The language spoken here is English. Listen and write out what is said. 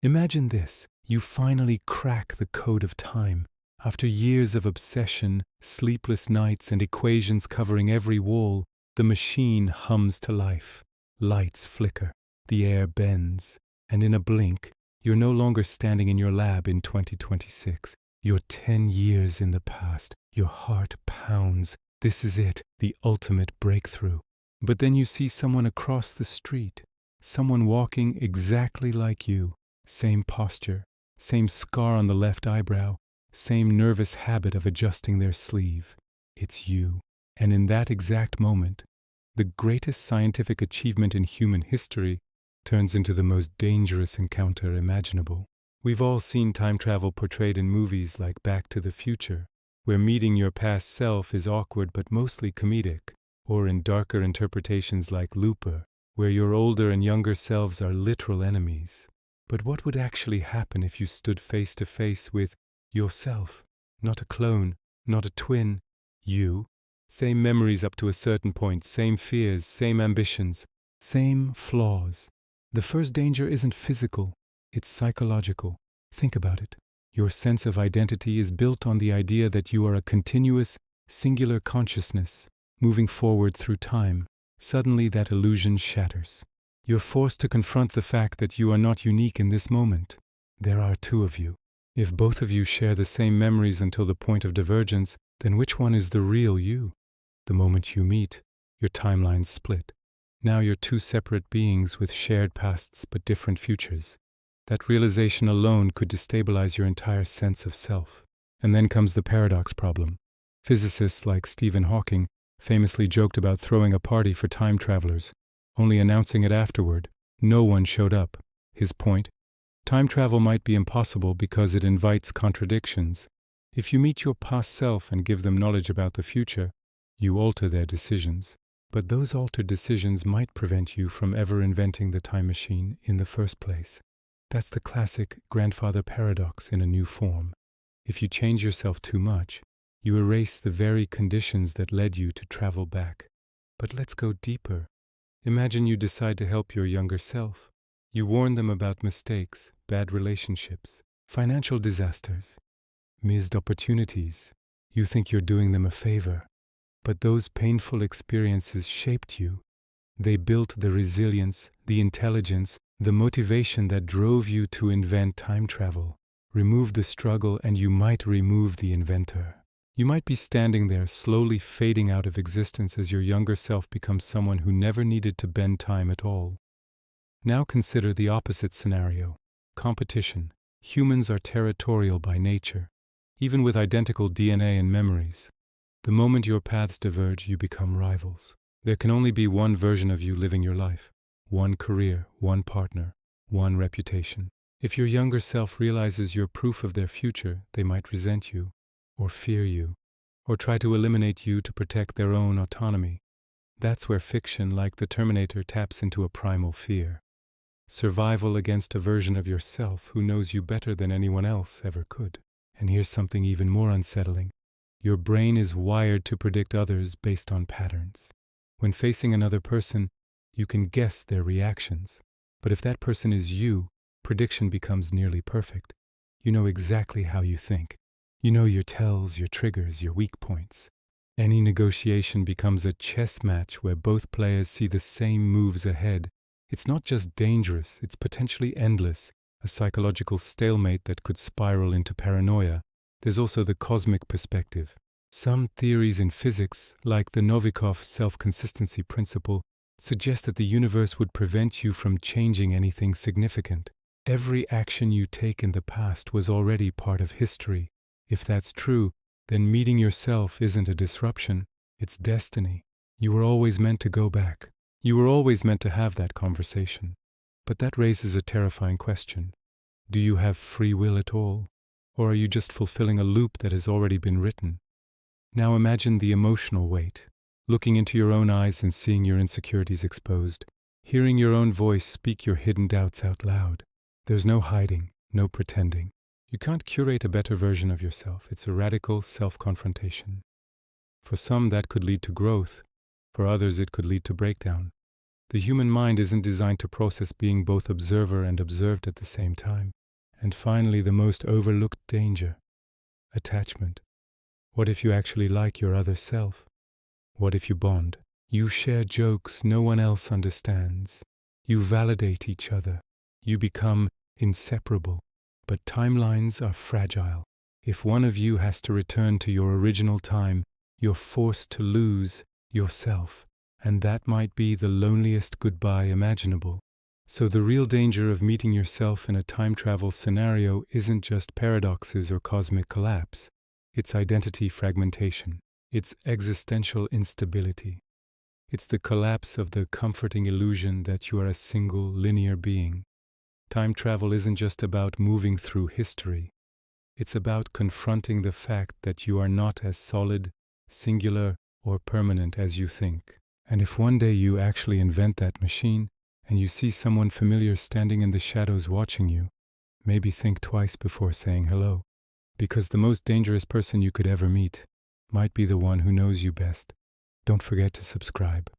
Imagine this. You finally crack the code of time. After years of obsession, sleepless nights, and equations covering every wall, the machine hums to life. Lights flicker, the air bends, and in a blink, you're no longer standing in your lab in 2026. You're 10 years in the past. Your heart pounds. This is it, the ultimate breakthrough. But then you see someone across the street, someone walking exactly like you. Same posture, same scar on the left eyebrow, same nervous habit of adjusting their sleeve. It's you. And in that exact moment, the greatest scientific achievement in human history turns into the most dangerous encounter imaginable. We've all seen time travel portrayed in movies like Back to the Future, where meeting your past self is awkward but mostly comedic, or in darker interpretations like Looper, where your older and younger selves are literal enemies. But what would actually happen if you stood face to face with yourself? Not a clone, not a twin, you. Same memories up to a certain point, same fears, same ambitions, same flaws. The first danger isn't physical, it's psychological. Think about it. Your sense of identity is built on the idea that you are a continuous, singular consciousness, moving forward through time. Suddenly that illusion shatters. You're forced to confront the fact that you are not unique in this moment. There are two of you. If both of you share the same memories until the point of divergence, then which one is the real you? The moment you meet, your timelines split. Now you're two separate beings with shared pasts but different futures. That realization alone could destabilize your entire sense of self. And then comes the paradox problem. Physicists like Stephen Hawking famously joked about throwing a party for time travelers, only announcing it afterward. No one showed up. His point? Time travel might be impossible because it invites contradictions. If you meet your past self and give them knowledge about the future, you alter their decisions. But those altered decisions might prevent you from ever inventing the time machine in the first place. That's the classic grandfather paradox in a new form. If you change yourself too much, you erase the very conditions that led you to travel back. But let's go deeper. Imagine you decide to help your younger self. You warn them about mistakes, bad relationships, financial disasters, missed opportunities. You think you're doing them a favor. But those painful experiences shaped you. They built the resilience, the intelligence, the motivation that drove you to invent time travel. Remove the struggle and you might remove the inventor. You might be standing there slowly fading out of existence as your younger self becomes someone who never needed to bend time at all. Now consider the opposite scenario. Competition. Humans are territorial by nature, even with identical DNA and memories. The moment your paths diverge, you become rivals. There can only be one version of you living your life. One career, one partner, one reputation. If your younger self realizes you're proof of their future, they might resent you, or fear you, or try to eliminate you to protect their own autonomy. That's where fiction, like the Terminator, taps into a primal fear. Survival against a version of yourself who knows you better than anyone else ever could. And here's something even more unsettling. Your brain is wired to predict others based on patterns. When facing another person, you can guess their reactions. But if that person is you, prediction becomes nearly perfect. You know exactly how you think. You know your tells, your triggers, your weak points. Any negotiation becomes a chess match where both players see the same moves ahead. It's not just dangerous, it's potentially endless, a psychological stalemate that could spiral into paranoia. There's also the cosmic perspective. Some theories in physics, like the Novikov self-consistency principle, suggest that the universe would prevent you from changing anything significant. Every action you take in the past was already part of history. If that's true, then meeting yourself isn't a disruption, it's destiny. You were always meant to go back. You were always meant to have that conversation. But that raises a terrifying question. Do you have free will at all? Or are you just fulfilling a loop that has already been written? Now imagine the emotional weight, looking into your own eyes and seeing your insecurities exposed, hearing your own voice speak your hidden doubts out loud. There's no hiding, no pretending. You can't curate a better version of yourself. It's a radical self-confrontation. For some, that could lead to growth. For others, it could lead to breakdown. The human mind isn't designed to process being both observer and observed at the same time. And finally, the most overlooked danger: attachment. What if you actually like your other self? What if you bond? You share jokes no one else understands. You validate each other. You become inseparable. But timelines are fragile. If one of you has to return to your original time, you're forced to lose yourself. And that might be the loneliest goodbye imaginable. So the real danger of meeting yourself in a time travel scenario isn't just paradoxes or cosmic collapse. It's identity fragmentation. It's existential instability. It's the collapse of the comforting illusion that you are a single, linear being. Time travel isn't just about moving through history. It's about confronting the fact that you are not as solid, singular, or permanent as you think. And if one day you actually invent that machine, and you see someone familiar standing in the shadows watching you, maybe think twice before saying hello. Because the most dangerous person you could ever meet might be the one who knows you best. Don't forget to subscribe.